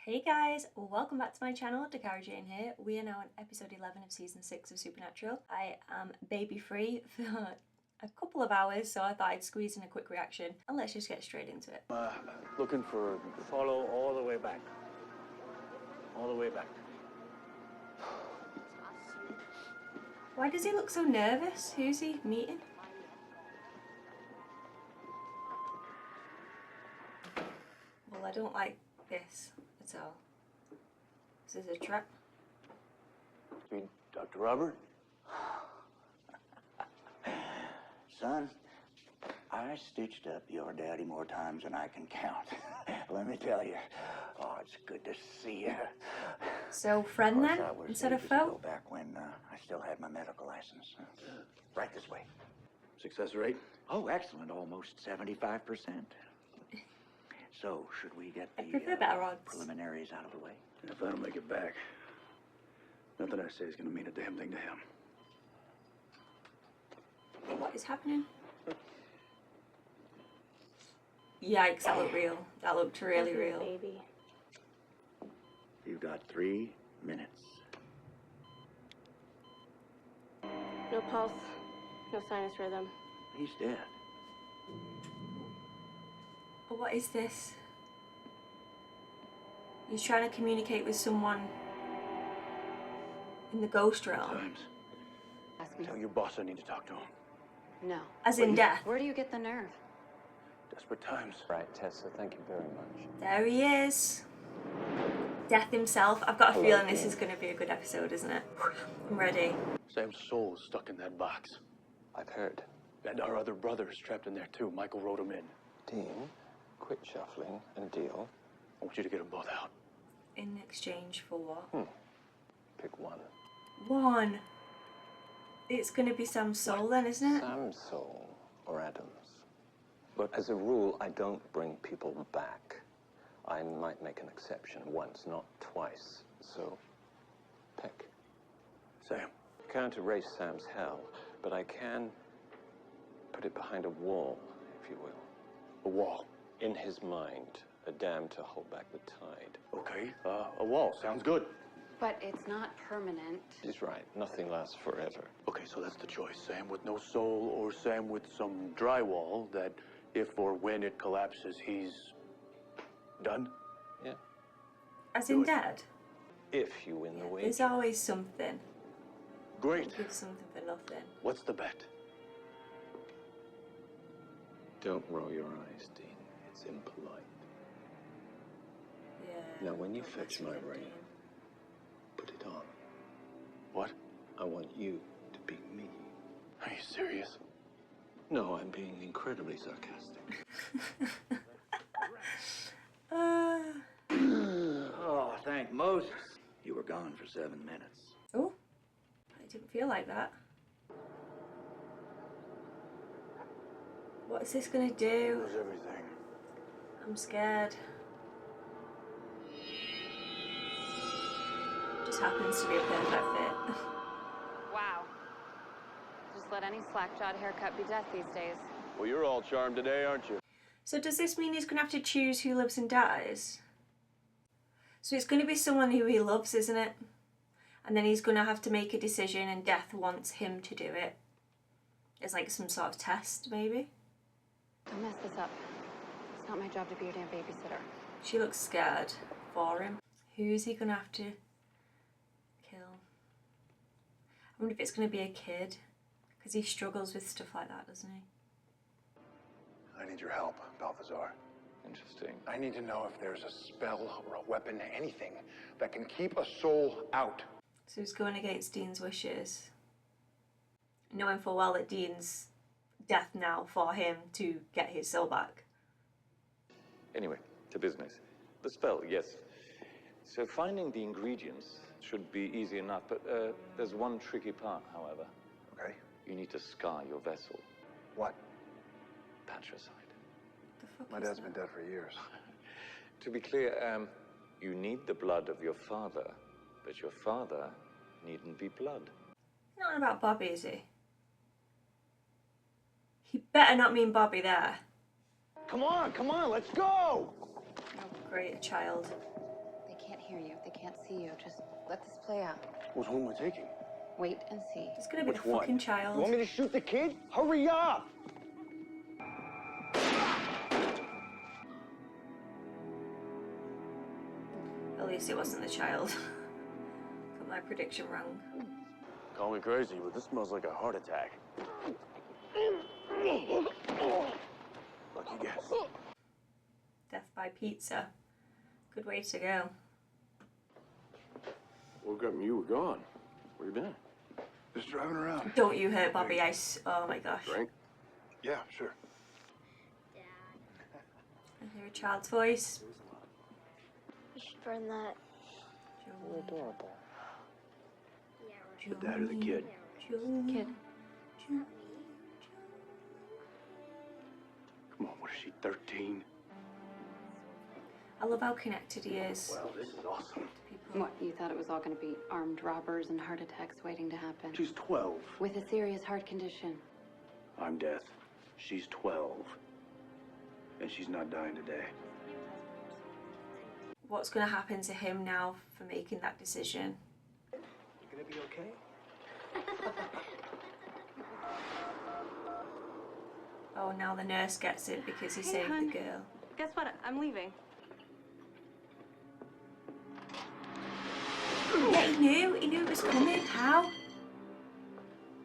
Hey guys, welcome back to my channel, DakaraJayne here. We are now on episode 11 of season 6 of Supernatural. I am baby free for a couple of hours, so I thought I'd squeeze in a quick reaction and let's just get straight into it. Looking for follow all the way back. All the way back. Why does he look so nervous? Who's he meeting? Well, I don't like this at all. This is a trap. Sweet Dr. Robert? Son, I stitched up your daddy more times than I can count. Let me tell you. Oh, it's good to see you. So, friend then, instead of foe? Back when I still had my medical license. Right this way. Success rate? Oh, excellent. Almost 75%. So, should we get the better odds. preliminaries out of the way? If I don't make it back, nothing I say is going to mean a damn thing to him. What is happening? Yikes, that looked real. That looked really real. Baby. You've got 3 minutes. No pulse, no sinus rhythm. He's dead. But what is this? He's trying to communicate with someone in the ghost realm. Times. Ask me. Tell your boss I need to talk to him. No. As in death. Where do you get the nerve? Desperate times. Right, Tessa, thank you very much. There he is. Death himself. I've got a feeling this is going to be a good episode, isn't it? I'm ready. Sam's soul is stuck in that box. I've heard. And our other brother is trapped in there too. Michael wrote him in. Dean, quit shuffling and deal. I want you to get them both out. In exchange for what? Pick one. One. It's going to be Sam's soul then, isn't it? Sam's soul or Adam's. But as a rule, I don't bring people back. I might make an exception once, not twice. So, pick. Sam. Can't erase Sam's hell, but I can put it behind a wall, if you will. A wall. In his mind, a dam to hold back the tide. Okay. A wall. Sounds good. But it's not permanent. He's right. Nothing lasts forever. Okay, so that's the choice. Sam with no soul or Sam with some drywall that if or when it collapses, he's done? Yeah. As in dead? If you win the There's wager. always something. Great. Give something for nothing. What's the bet? Don't roll your eyes, Dean. It's impolite. Yeah. Now, when you That's fetch what my I'm ring, doing. put it on. What? I want you to beat me. Are you serious? No, I'm being incredibly sarcastic. Oh, thank Moses. You were gone for 7 minutes. Oh, I didn't feel like that. What is this gonna do? Lose everything. I'm scared. Just happens to be a perfect fit. Wow. Just let any slack-jawed haircut be death these days. Well, you're all charmed today, aren't you? So does this mean he's gonna have to choose who lives and dies? So it's gonna be someone who he loves, isn't it? And then he's gonna have to make a decision and death wants him to do it. It's like some sort of test, maybe? Don't mess this up. It's not my job to be your damn babysitter. She looks scared for him. Who is he gonna have to kill? I wonder if it's gonna be a kid. Because he struggles with stuff like that, doesn't he? I need your help, Balthazar. Interesting. I need to know if there's a spell or a weapon, anything, that can keep a soul out. So he's going against Dean's wishes. Knowing full well that Dean's death now for him to get his soul back. Anyway, to business. The spell, yes. So finding the ingredients should be easy enough, but there's one tricky part, however. Okay? You need to scar your vessel. What? Patricide. The fuck My is dad's that? been dead for years. To be clear, you need the blood of your father, but your father needn't be blood. He's not on about Bobby, is he? He better not mean Bobby there. Come on, let's go! Oh, great, a child. They hear you. They can't see you. Just let this play out. Well, who am I taking? Wait and see. It's gonna be Which the one? fucking child. You want me to shoot the kid? Hurry up! At least it wasn't the child. Got my prediction wrong. Call me crazy, but this smells like a heart attack. Lucky guess. Death by pizza. Good way to go. Woke up and you were gone. Where you been? Just driving around. Don't you hurt Bobby Oh my gosh. Drink? Yeah, sure. I hear a child's voice. You should burn that. You're adorable. The dad or the kid? Kid. Come on, what is she, 13? I love how connected he is Well, this is awesome. to people. What, you thought it was all going to be armed robbers and heart attacks waiting to happen? She's 12. With a serious heart condition. I'm Death. She's 12. And she's not dying today. What's going to happen to him now for making that decision? You gonna be okay? Oh, now the nurse gets it because he Hey, saved hon. the girl. Guess what? I'm leaving. Yeah, he knew it was coming. How?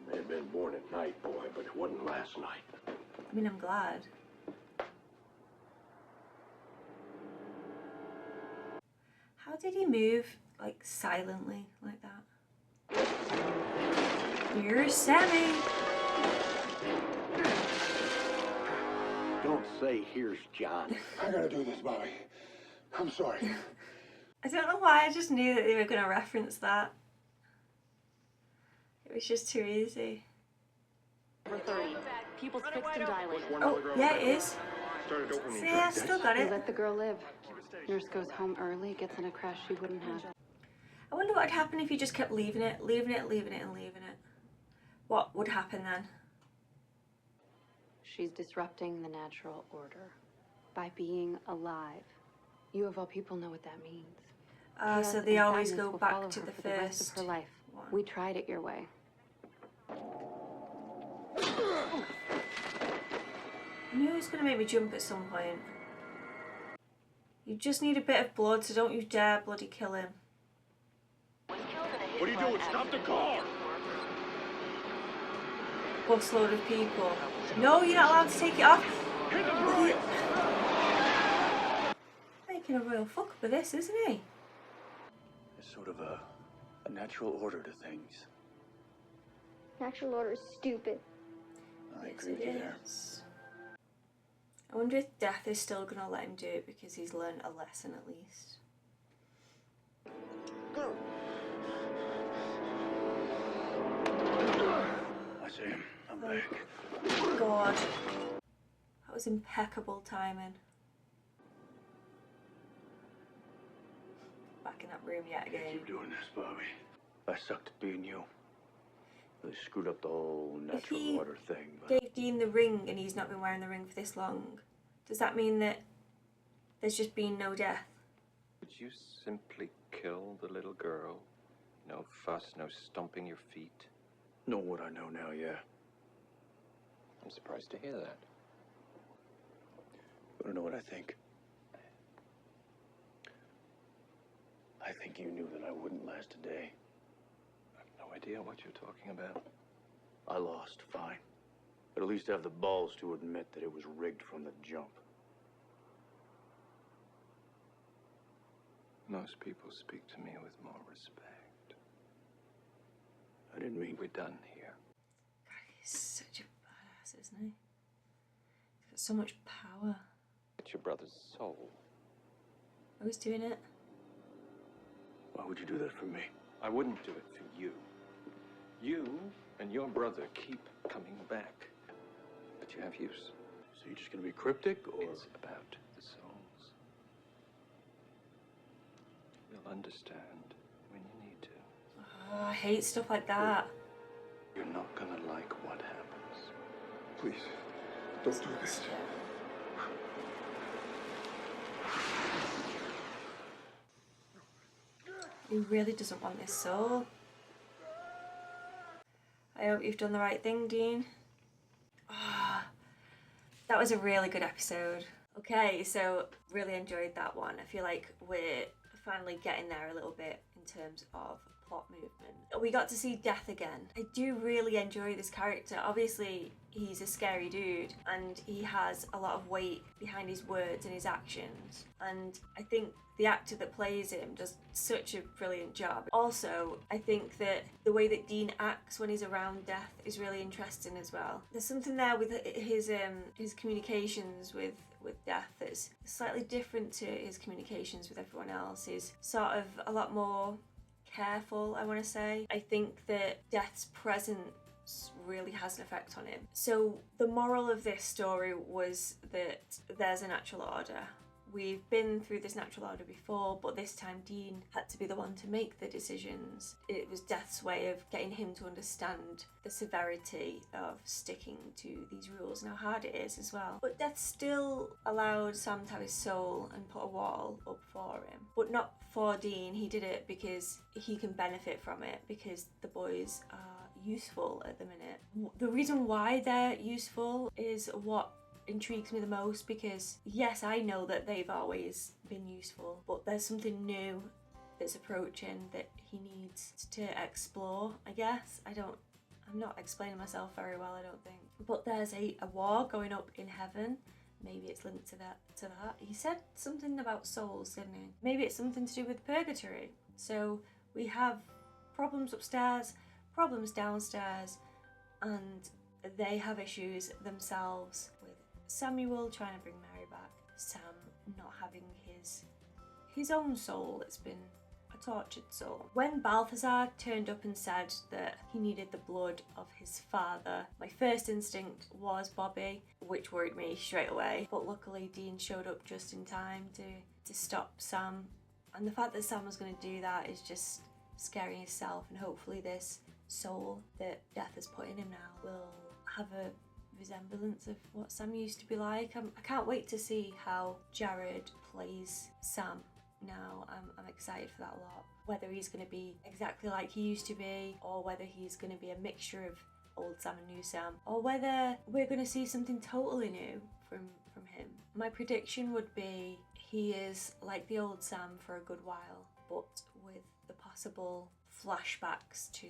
May have been born at night, boy, but it wasn't last night. I mean, I'm glad. How did he move, like, silently like that? Here's Sammy. Don't say, here's John. I gotta do this, Bobby. I'm sorry. I don't know why, I just knew that they were going to reference that. It was just too easy. Number 30. Pupils fixed and dilated. Oh, yeah, it is. See, I still got They it. let the girl live. Nurse goes home early, gets in a crash she wouldn't have. I wonder what would happen if you just kept leaving it, and leaving it. What would happen then? She's disrupting the natural order by being alive. You of all people know what that means. So Chaos they and always sadness go will back follow to her the for the rest of first her life. one. We tried it your way. I knew it was going to make me jump at some point. You just need a bit of blood, so don't you dare bloody kill him. What are you doing? Stop the car! Busload of people. No, you're not allowed to take it off. Hit the brakes! Making a real fuck with this, isn't he? There's sort of a natural order to things. Natural order is stupid. I Yes, agree with you there. it is. I wonder if Death is still going to let him do it because he's learned a lesson at least. I see him. I'm back. God. That was impeccable timing. Back in that room yet Can't again. keep doing this, Bobby. I sucked at being you. They screwed up the whole If natural he order thing, but gave Dean the ring and he's not been wearing the ring for this long, does that mean that there's just been no death? Would you simply kill the little girl? No fuss, no stomping your feet. know what I know now, yeah. I'm surprised to hear that. You wanna know what I think? I think you knew that I wouldn't last a day. I have no idea what you're talking about. I lost, fine. But at least have the balls to admit that it was rigged from the jump. Most people speak to me with more respect. I didn't mean... We're done here. God, he's such a badass, isn't he? He's got so much power. It's your brother's soul. Oh, he's doing it. Why would you do that for me? I wouldn't do it for you. You and your brother keep coming back. But you have use. So you're just gonna be cryptic, or...? It's about the souls. You'll understand when you need to. Oh, I hate stuff like that. You're not gonna like what happens. Please, don't do this. He really doesn't want this soul. I hope you've done the right thing, Dean. Ah, that was a really good episode. Okay, so really enjoyed that one. I feel like we're finally getting there a little bit in terms of plot movement. We got to see Death again. I do really enjoy this character. Obviously, he's a scary dude and he has a lot of weight behind his words and his actions. And I think the actor that plays him does such a brilliant job. Also, I think that the way that Dean acts when he's around Death is really interesting as well. There's something there with his communications with Death that's slightly different to his communications with everyone else. He's sort of a lot more careful, I want to say. I think that Death's presence really has an effect on him. So the moral of this story was that there's a natural order. We've been through this natural order before, but this time Dean had to be the one to make the decisions. It was Death's way of getting him to understand the severity of sticking to these rules and how hard it is as well. But Death still allowed Sam to have his soul and put a wall up for him. But not for Dean. He did it because he can benefit from it, because the boys are useful at the minute. The reason why they're useful is what intrigues me the most, because yes, I know that they've always been useful, but there's something new that's approaching that he needs to explore, I guess. I'm not explaining myself very well, I don't think. But there's a war going up in heaven. Maybe it's linked to that. He said something about souls, didn't he? Maybe it's something to do with purgatory. So we have problems upstairs, problems downstairs, and they have issues themselves with Samuel trying to bring Mary back, Sam not having his own soul. It's been a tortured soul. When Balthazar turned up and said that he needed the blood of his father, my first instinct was Bobby, which worried me straight away. But luckily Dean showed up just in time to stop Sam. And the fact that Sam was going to do that is just scaring himself, and hopefully this soul that Death has put in him now will have a resemblance of what Sam used to be like. I can't wait to see how Jared plays Sam now. I'm excited for that a lot. Whether he's going to be exactly like he used to be, or whether he's going to be a mixture of old Sam and new Sam, or whether we're going to see something totally new from him. My prediction would be he is like the old Sam for a good while, but with the possible flashbacks to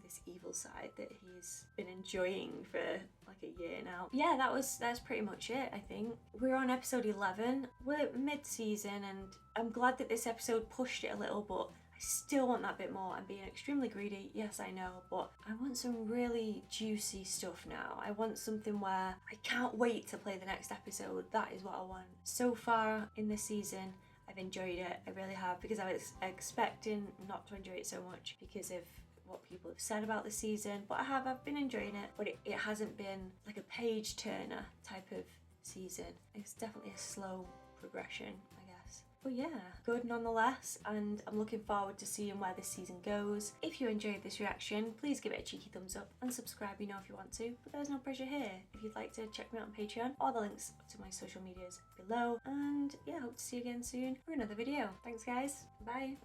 this evil side that he's been enjoying for like a year now. Yeah, that's pretty much it, I think. We're on episode 11. We're mid-season, and I'm glad that this episode pushed it a little, but I still want that bit more. I'm being extremely greedy, yes I know, but I want some really juicy stuff now. I want something where I can't wait to play the next episode. That is what I want. So far in this season, I've enjoyed it, I really have, because I was expecting not to enjoy it so much because of what people have said about the season, but I've been enjoying it, but it hasn't been like a page turner type of season. It's definitely a slow progression, I guess. But yeah, good nonetheless, and I'm looking forward to seeing where this season goes. If you enjoyed this reaction, please give it a cheeky thumbs up and subscribe, you know, if you want to, but there's no pressure here. If you'd like to check me out on Patreon, all the links to my social medias below, and yeah, hope to see you again soon for another video. Thanks guys, bye.